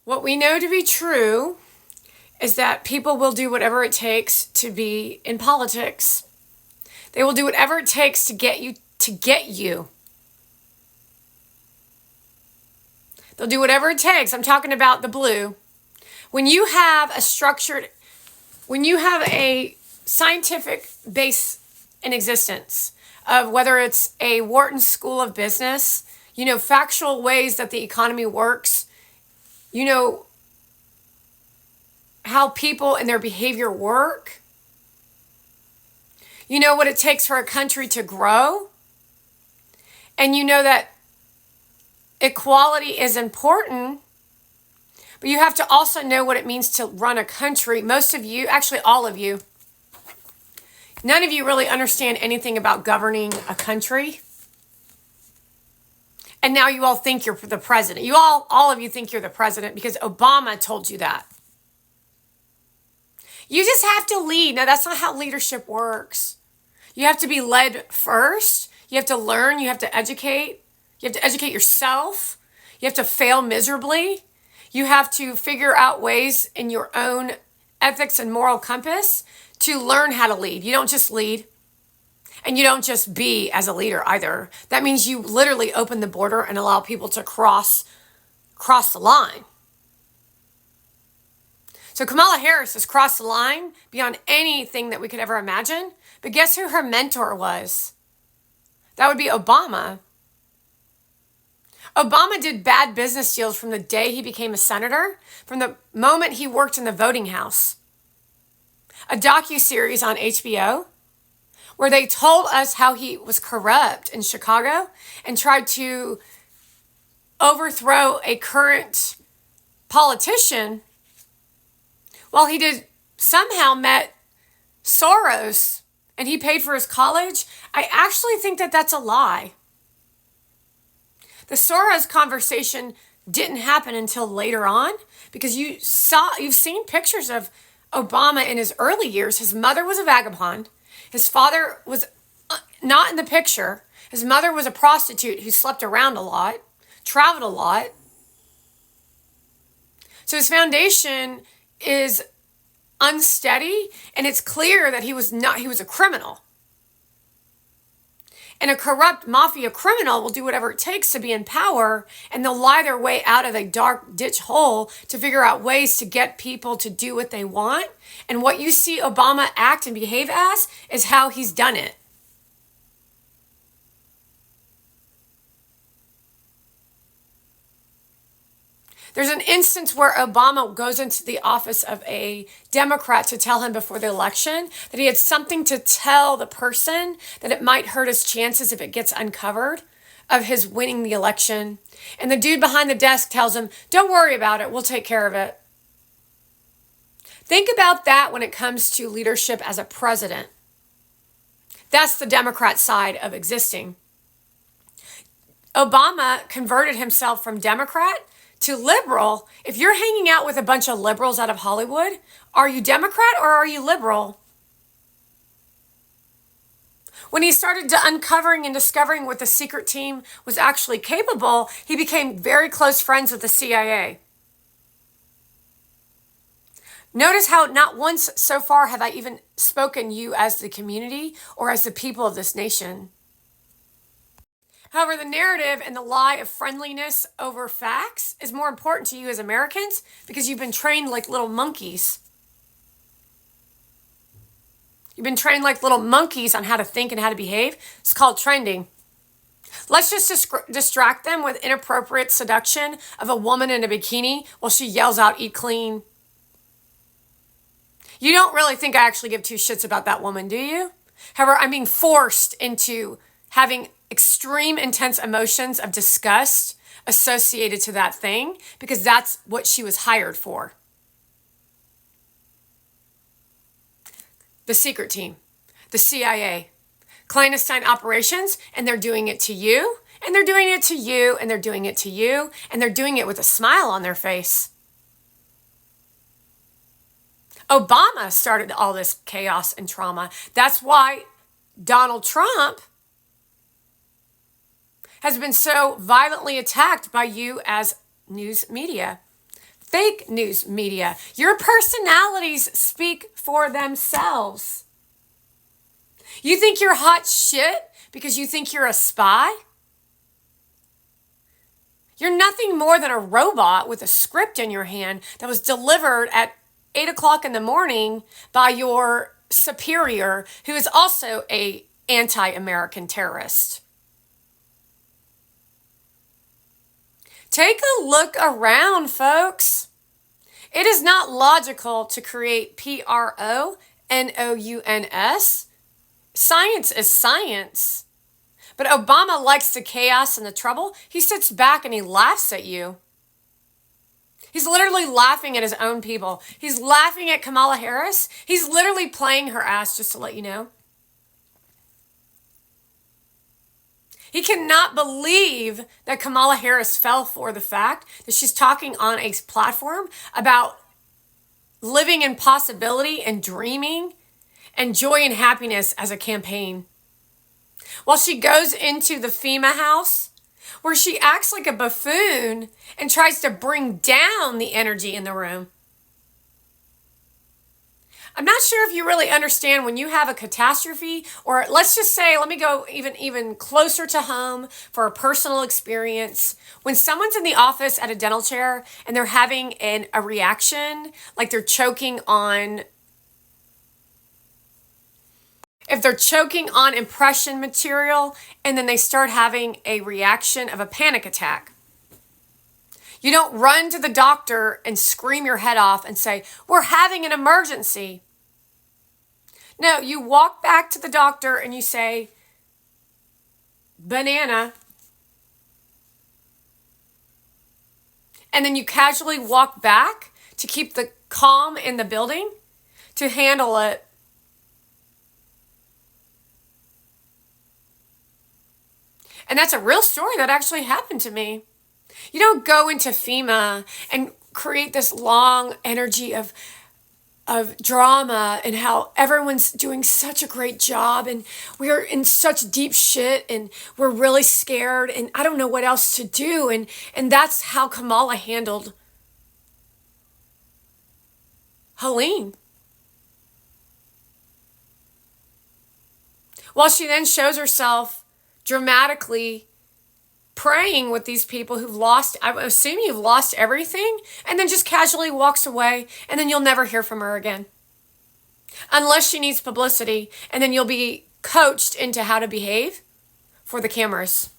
What we know to be true is that people will do whatever it takes to be in politics. They will do whatever it takes to get you to get you. They'll do whatever it takes. I'm talking about the blue. When you have a scientific base in existence of whether it's a Wharton School of Business, factual ways that the economy works, how people and their behavior work, what it takes for a country to grow, and that equality is important, but you have to also know what it means to run a country. Most of you, actually all of you, none of you really understand anything about governing a country. And now you all think you're the president. All of you think you're the president because Obama told you that. You just have to lead. Now, that's not how leadership works. You have to be led first. You have to learn. You have to educate. You have to educate yourself. You have to fail miserably. You have to figure out ways in your own ethics and moral compass to learn how to lead. You don't just lead. And you don't just be as a leader either. That means you literally open the border and allow people to cross the line. So Kamala Harris has crossed the line beyond anything that we could ever imagine. But guess who her mentor was? That would be Obama. Obama did bad business deals from the day he became a senator, from the moment he worked in the voting house. A docuseries on HBO where they told us how he was corrupt in Chicago and tried to overthrow a current politician while he did somehow met Soros and he paid for his college. I actually think that that's a lie. The Soros conversation didn't happen until later on because you've seen pictures of Obama in his early years. His mother was a vagabond. His father was not in the picture. His mother was a prostitute who slept around a lot, traveled a lot. So his foundation is unsteady, and it's clear that he was a criminal. And a corrupt mafia criminal will do whatever it takes to be in power, and they'll lie their way out of a dark ditch hole to figure out ways to get people to do what they want. And what you see Obama act and behave as is how he's done it. There's an instance where Obama goes into the office of a Democrat to tell him before the election that he had something to tell the person that it might hurt his chances if it gets uncovered of his winning the election. And the dude behind the desk tells him, "Don't worry about it. We'll take care of it." Think about that when it comes to leadership as a president. That's the Democrat side of existing. Obama converted himself from Democrat to liberal. If you're hanging out with a bunch of liberals out of Hollywood, are you Democrat or are you liberal? When he started uncovering and discovering what the secret team was actually capable, he became very close friends with the CIA. Notice how not once so far have I even spoken you as the community or as the people of this nation. However, the narrative and the lie of friendliness over facts is more important to you as Americans because you've been trained like little monkeys. You've been trained like little monkeys on how to think and how to behave. It's called trending. Let's just distract them with inappropriate seduction of a woman in a bikini while she yells out, "Eat clean." You don't really think I actually give two shits about that woman, do you? However, I'm being forced into having extreme intense emotions of disgust associated to that thing because that's what she was hired for. The secret team, the CIA, clandestine operations, and they're doing it to you, and they're doing it to you, and they're doing it to you, and they're doing it with a smile on their face. Obama started all this chaos and trauma. That's why Donald Trump has been so violently attacked by you as news media. fake news media. Your personalities speak for themselves. You think you're hot shit because you think you're a spy? You're nothing more than a robot with a script in your hand that was delivered at 8 o'clock in the morning by your superior, who is also a anti-American terrorist. Take a look around, folks. It is not logical to create PRONOUNS. Science is science. But Obama likes the chaos and the trouble. He sits back and he laughs at you. He's literally laughing at his own people. He's laughing at Kamala Harris. He's literally playing her ass, just to let you know. He cannot believe that Kamala Harris fell for the fact that she's talking on a platform about living in possibility and dreaming and joy and happiness as a campaign. While she goes into the FEMA house, where she acts like a buffoon and tries to bring down the energy in the room. I'm not sure if you really understand when you have a catastrophe, or let's just say, let me go even closer to home for a personal experience. When someone's in the office at a dental chair and they're having a reaction, like they're choking on, if they're choking on impression material and then they start having a reaction of a panic attack. You don't run to the doctor and scream your head off and say, we're having an emergency. No, you walk back to the doctor and you say, banana. And then you casually walk back to keep the calm in the building to handle it. And that's a real story that actually happened to me. You don't go into FEMA and create this long energy of drama and how everyone's doing such a great job and we're in such deep shit and we're really scared and I don't know what else to do. And that's how Kamala handled Helene. While she then shows herself dramatically praying with these people who've lost, I assume you've lost everything, and then just casually walks away, and then you'll never hear from her again. Unless she needs publicity, and then you'll be coached into how to behave for the cameras.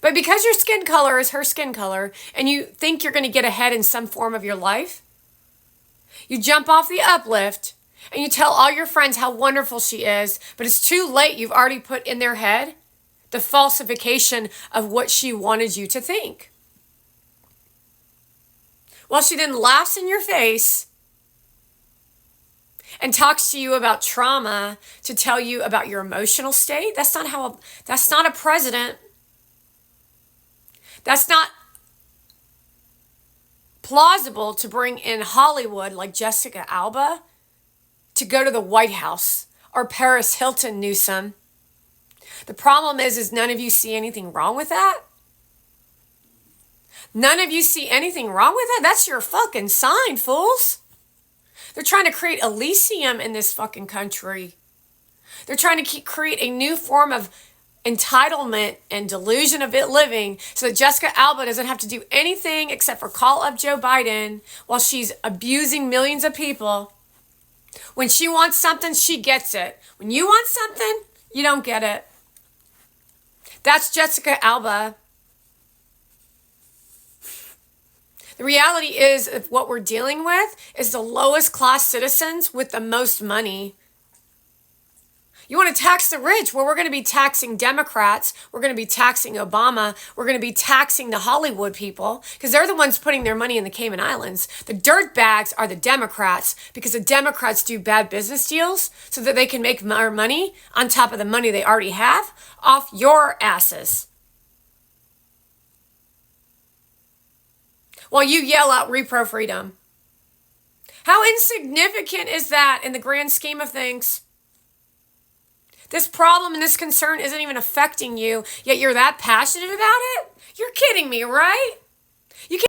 But because your skin color is her skin color, and you think you're going to get ahead in some form of your life, you jump off the uplift, and you tell all your friends how wonderful she is, but it's too late. You've already put in their head the falsification of what she wanted you to think. While she then laughs in your face and talks to you about trauma to tell you about your emotional state. That's not a president. That's not plausible to bring in Hollywood like Jessica Alba to go to the White House, or Paris Hilton Newsom. The problem is none of you see anything wrong with that. None of you see anything wrong with that. That's your fucking sign, fools. They're trying to create Elysium in this fucking country. They're trying to create a new form of entitlement and delusion of it living so that Jessica Alba doesn't have to do anything except for call up Joe Biden while she's abusing millions of people. When she wants something, she gets it. When you want something, you don't get it. That's Jessica Alba. The reality is, if what we're dealing with is the lowest class citizens with the most money. You want to tax the rich? Well, we're going to be taxing Democrats. We're going to be taxing Obama. We're going to be taxing the Hollywood people because they're the ones putting their money in the Cayman Islands. The dirt bags are the Democrats because the Democrats do bad business deals so that they can make more money on top of the money they already have off your asses. While you yell out repro freedom. How insignificant is that in the grand scheme of things? This problem and this concern isn't even affecting you, yet you're that passionate about it? You're kidding me, right?